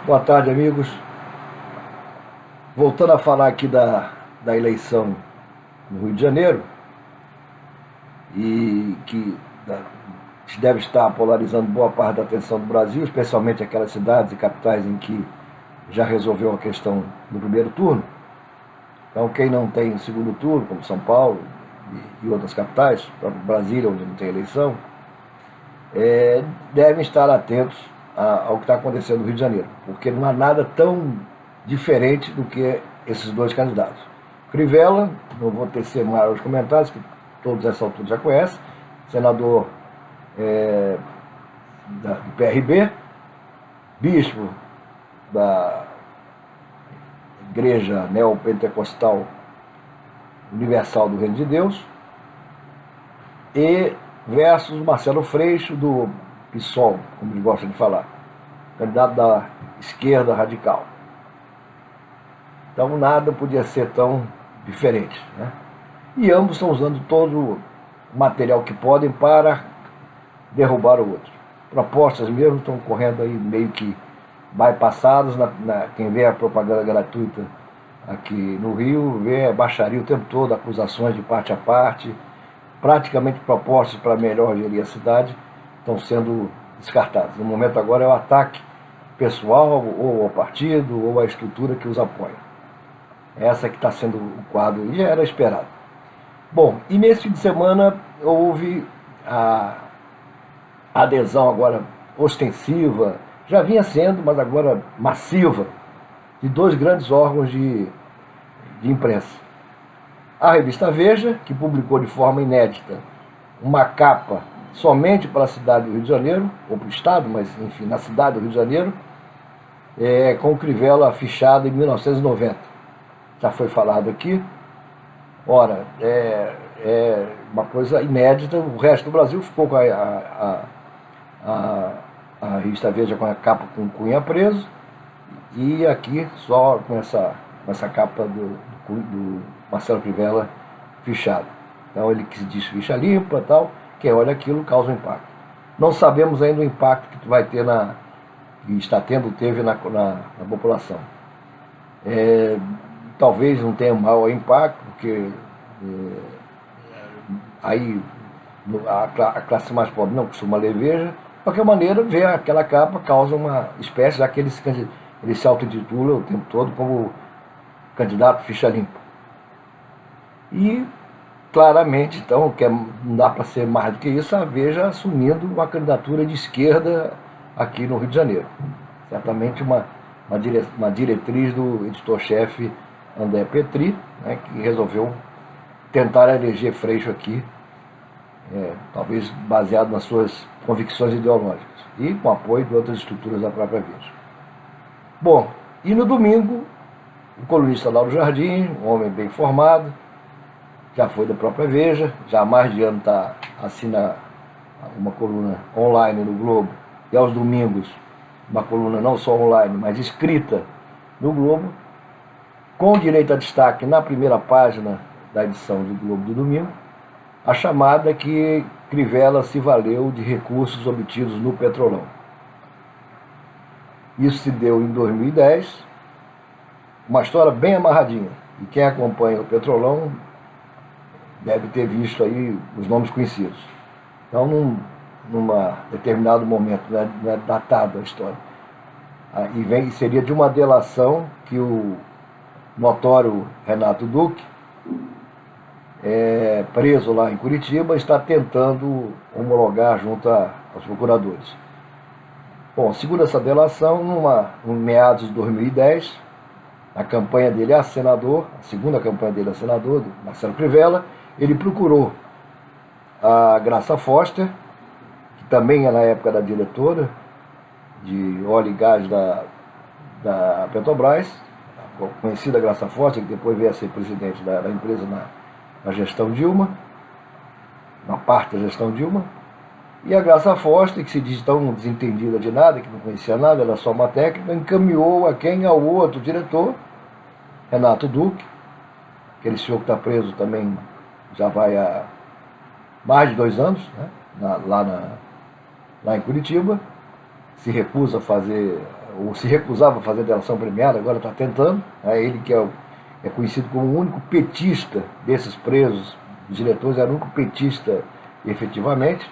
Boa tarde, amigos. Voltando a falar aqui da eleição no Rio de Janeiro, e que deve estar polarizando boa parte da atenção do Brasil, especialmente aquelas cidades e capitais em que já resolveu a questão no primeiro turno. Então, quem não tem segundo turno, como São Paulo e outras capitais, Brasília, onde não tem eleição, devem estar atentos ao que está acontecendo no Rio de Janeiro, porque não há nada tão diferente do que esses dois candidatos. Crivella, não vou tecer mais os comentários, que todos essa altura já conhecem, senador do PRB, bispo da Igreja Neopentecostal Universal do Reino de Deus, e versus Marcelo Freixo, do PSOL, como eles gostam de falar, candidato da esquerda radical. Então nada podia ser tão diferente, né? E ambos estão usando todo o material que podem para derrubar o outro. Propostas mesmo estão correndo aí meio que bypassadas. Quem vê a propaganda gratuita aqui no Rio vê baixaria o tempo todo, acusações de parte a parte, praticamente propostas para melhor gerir a cidade estão sendo descartadas. No momento agora é o ataque pessoal ou ao partido ou à estrutura que os apoia. Essa que está sendo o quadro, e já era esperado. Bom, e nesse fim de semana houve a adesão agora ostensiva, já vinha sendo, mas agora massiva, de dois grandes órgãos de imprensa. A revista Veja, que publicou de forma inédita uma capa somente para a cidade do Rio de Janeiro, ou para o estado, mas enfim, na cidade do Rio de Janeiro, com o Crivella fichado em 1990. Já foi falado aqui. Ora, é uma coisa inédita. O resto do Brasil ficou com a revista Veja com a capa com Cunha preso, e aqui só com essa capa do Marcelo Crivella fichado. Então ele que se diz ficha limpa e tal, quem olha aquilo causa um impacto. Não sabemos ainda o impacto que vai ter teve na população. Talvez não tenha um maior impacto, porque aí a classe mais pobre não costuma ler Veja. De qualquer maneira, ver aquela capa causa uma espécie, já que ele se auto-intitula o tempo todo como candidato ficha limpa. E claramente, então, não dá para ser mais do que isso, a Veja assumindo uma candidatura de esquerda aqui no Rio de Janeiro. Certamente uma diretriz do editor-chefe André Petri, né, que resolveu tentar eleger Freixo aqui, talvez baseado nas suas convicções ideológicas e com apoio de outras estruturas da própria Veja. Bom, e no domingo, o colunista Lauro Jardim, um homem bem formado, já foi da própria Veja, já há mais de ano assina uma coluna online no Globo, e aos domingos uma coluna não só online, mas escrita no Globo, com direito a destaque na primeira página da edição do Globo de domingo, a chamada que Crivella se valeu de recursos obtidos no Petrolão. Isso se deu em 2010, uma história bem amarradinha, e quem acompanha o Petrolão deve ter visto aí os nomes conhecidos. Então, num determinado momento, não é datada a história, e seria de uma delação que o notório Renato Duque, preso lá em Curitiba, está tentando homologar junto aos procuradores. Bom, segundo essa delação, em meados de 2010, a campanha dele a senador, a segunda campanha dele a senador, do Marcelo Crivella, ele procurou a Graça Foster, que também é na época da diretora de óleo e gás da Petrobras, a conhecida Graça Foster, que depois veio a ser presidente da empresa na gestão Dilma, na parte da gestão Dilma. E a Graça Foster, que se diz tão desentendida de nada, que não conhecia nada, era só uma técnica, encaminhou ao outro diretor, Renato Duque, aquele senhor que está preso também já vai há mais de 2 anos, né, lá em Curitiba, se recusa a fazer ou se recusava a fazer delação premiada, agora está tentando. Ele que é conhecido como o único petista desses presos, os diretores, era o único petista efetivamente,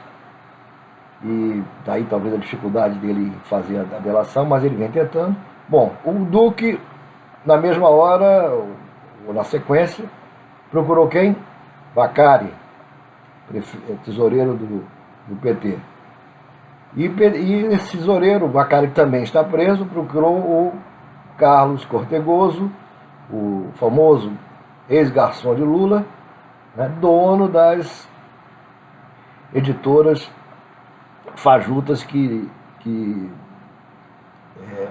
e daí talvez a dificuldade dele fazer a delação, mas ele vem tentando. Bom, o Duque, na mesma hora, ou na sequência, procurou quem? Vacari, tesoureiro do PT. E esse tesoureiro, Vacari, que também está preso, procurou o Carlos Cortegoso, o famoso ex-garçom de Lula, né, dono das editoras fajutas que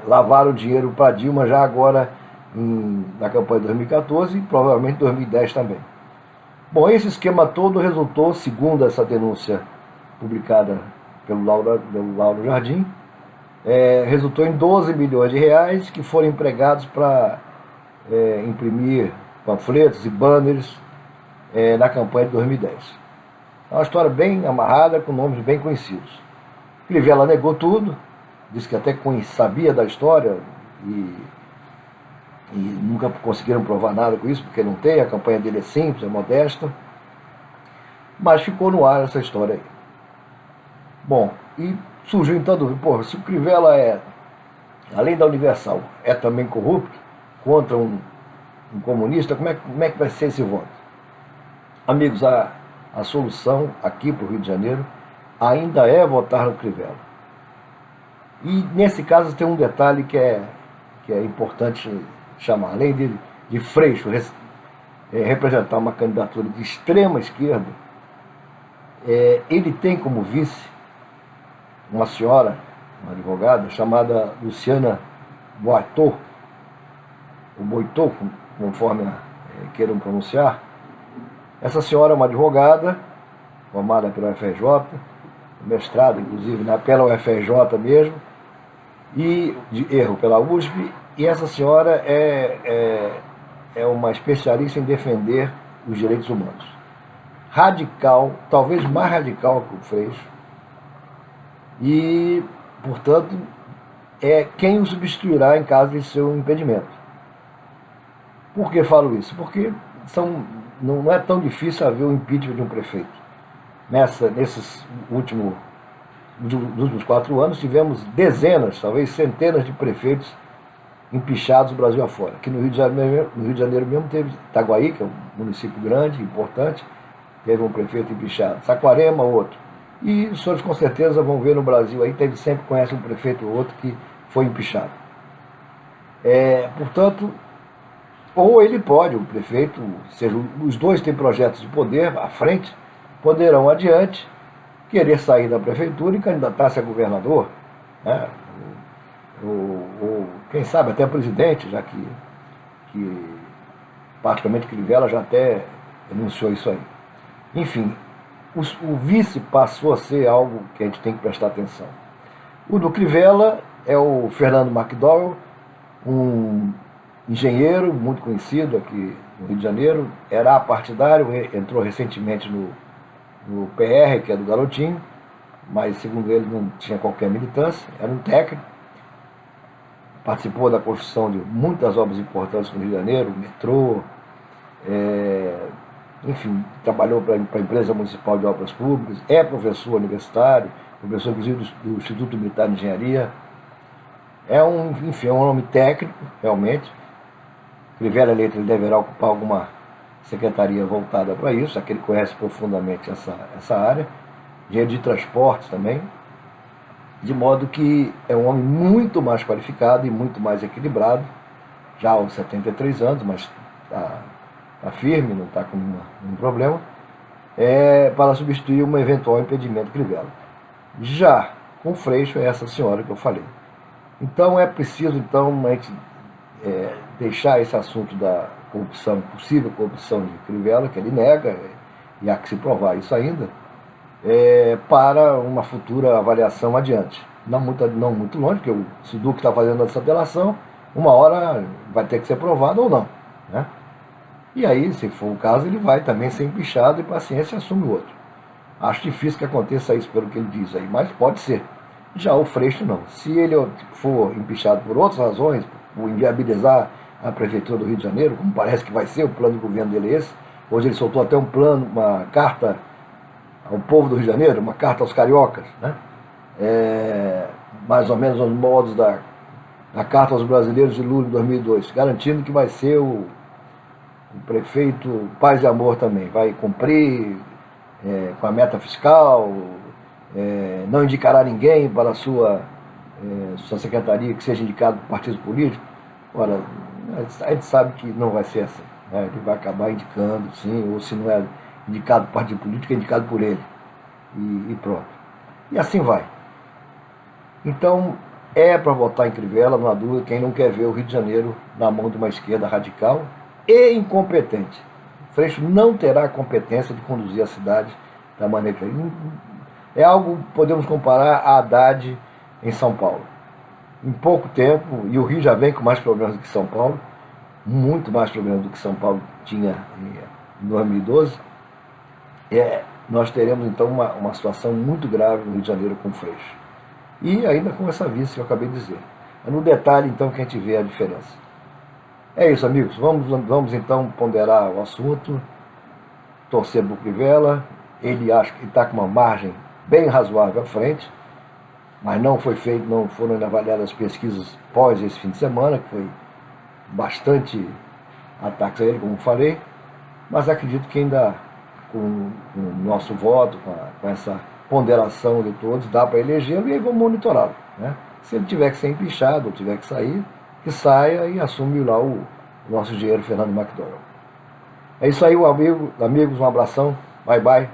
lavaram dinheiro para Dilma já agora na campanha de 2014 e provavelmente 2010 também. Bom, esse esquema todo resultou, segundo essa denúncia publicada pelo Lauro Jardim, resultou em 12 milhões de reais que foram empregados para imprimir panfletos e banners na campanha de 2010. É uma história bem amarrada, com nomes bem conhecidos. Crivella negou tudo, disse que até sabia da história e nunca conseguiram provar nada com isso, porque não tem, a campanha dele é simples, é modesta, mas ficou no ar essa história aí. Bom, e surgiu então a dúvida, se o Crivella além da Universal, é também corrupto, contra um comunista, como é que vai ser esse voto? Amigos, a solução aqui para o Rio de Janeiro ainda é votar no Crivella. E nesse caso tem um detalhe que é importante chamar, além de Freixo representar uma candidatura de extrema esquerda, ele tem como vice uma senhora, uma advogada, chamada Luciana Boitot, ou Boitot, conforme queiram pronunciar. Essa senhora é uma advogada, formada pela UFRJ, mestrado, inclusive, pela UFRJ mesmo, e pela USP, e essa senhora é uma especialista em defender os direitos humanos. Radical, talvez mais radical que o Freixo, e, portanto, é quem o substituirá em caso de seu impedimento. Por que falo isso? Porque não é tão difícil haver o impeachment de um prefeito. Nesses últimos 4 anos, tivemos dezenas, talvez centenas de prefeitos empichados do Brasil afora. Aqui no Rio de Janeiro mesmo teve Itaguaí, que é um município grande, importante, teve um prefeito empichado. Saquarema, outro. E os senhores com certeza vão ver no Brasil aí, sempre conhece um prefeito ou outro que foi empichado. Portanto, ou ele pode, o prefeito, seja, os dois têm projetos de poder à frente, poderão adiante querer sair da prefeitura e candidatar-se a governador, né? Ou quem sabe até presidente, já que particularmente Crivella já até anunciou isso aí. Enfim, o vice passou a ser algo que a gente tem que prestar atenção. O do Crivella é o Fernando McDowell, um engenheiro muito conhecido aqui no Rio de Janeiro, era apartidário, entrou recentemente no PR, que é do Garotinho, mas segundo ele não tinha qualquer militância, era um técnico, participou da construção de muitas obras importantes no Rio de Janeiro, o metrô, enfim, trabalhou para a empresa municipal de obras públicas, é professor universitário, professor inclusive do Instituto Militar de Engenharia, é um nome técnico, realmente. Crivella eleito, ele deverá ocupar alguma secretaria voltada para isso, já que ele conhece profundamente essa área, de transportes também, de modo que é um homem muito mais qualificado e muito mais equilibrado, já aos 73 anos, mas está firme, não está com nenhum problema, para substituir um eventual impedimento de Crivella. Já com Freixo é essa senhora que eu falei. Então é preciso a gente deixar esse assunto da corrupção, possível corrupção de Crivella, que ele nega, e há que se provar isso ainda, para uma futura avaliação adiante. Não muito longe, porque se o Duque está fazendo essa delação, uma hora vai ter que ser provado ou não, né? E aí, se for o caso, ele vai também ser empichado e paciência assume o outro. Acho difícil que aconteça isso pelo que ele diz aí, mas pode ser. Já o Freixo não. Se ele for empichado por outras razões, por inviabilizar a Prefeitura do Rio de Janeiro, como parece que vai ser, o plano de governo dele é esse, hoje ele soltou até um plano, uma carta ao povo do Rio de Janeiro, uma carta aos cariocas, né? Mais ou menos aos modos da Carta aos Brasileiros de Lula de 2002, garantindo que vai ser o prefeito paz e amor também, vai cumprir com a meta fiscal, não indicará ninguém para a sua secretaria que seja indicado por partido político. Ora, a gente sabe que não vai ser assim, né? Ele vai acabar indicando, sim, ou se não é indicado por partido político, é indicado por ele. E pronto. E assim vai. Então, é para votar em Crivella, não há dúvida, quem não quer ver o Rio de Janeiro na mão de uma esquerda radical e incompetente. Freixo não terá a competência de conduzir a cidade da maneira que ele. É algo, podemos comparar a Haddad em São Paulo. Em pouco tempo, e o Rio já vem com mais problemas do que São Paulo, muito mais problemas do que São Paulo tinha em 2012, nós teremos então uma situação muito grave no Rio de Janeiro com o Freixo. E ainda com essa vice que eu acabei de dizer. É no detalhe então que a gente vê a diferença. É isso, amigos. Vamos então ponderar o assunto, torcer para o Crivella. Ele acha que está com uma margem bem razoável à frente, mas não foram avaliadas as pesquisas pós esse fim de semana, que foi bastante ataques a ele, como falei, mas acredito que ainda com o nosso voto, com essa ponderação de todos, dá para elegê-lo e aí vamos monitorá-lo, né? Se ele tiver que ser empichado ou tiver que sair, que saia e assume lá o nosso engenheiro Fernando McDonald. É isso aí, amigos, um abração, bye bye.